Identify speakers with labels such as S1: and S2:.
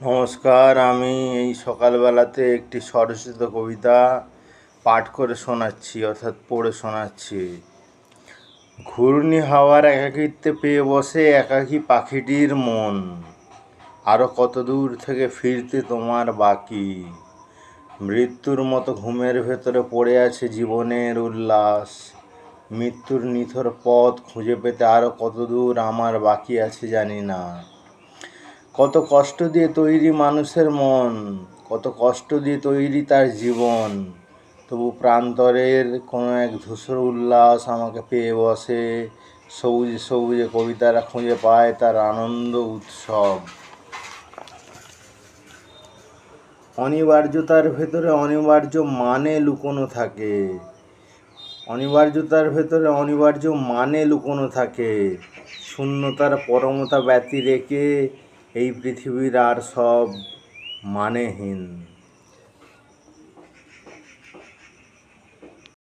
S1: নমস্কার। আমি এই সকালবেলাতে একটি স্বরচিত কবিতা পাঠ করে শোনাচ্ছি, অর্থাৎ পড়ে শোনাচ্ছি। ঘূর্ণি হাওয়ার একাকিত্বে পেয়ে বসে একাকী পাখিটির মন, আরও কত দূর থেকে ফিরতে তোমার বাকি। মৃত্যুর মতো ঘুমের ভেতরে পড়ে আছে জীবনের উল্লাস, মৃত্যুর নিথর পথ খুঁজে পেতে আরও কত দূর আমার বাকি আছে জানি না। কত কষ্ট দিয়ে তৈরি মানুষের মন, কত কষ্ট দিয়ে তৈরি তার জীবন, তবু প্রান্তরের কোনো এক ধূসর উল্লাস আমাকে পেয়ে বসে। সবুজে সবুজে কবিতারা খুঁজে পায় তার আনন্দ উৎসব। অনিবার্যতার ভেতরে অনিবার্য মানে লুকোনো থাকে, অনিবার্যতার ভেতরে অনিবার্য মানে লুকোনো থাকে। শূন্যতার পরমতা ব্যতি রেখে এই পৃথিবীর আর সব মানেহীন।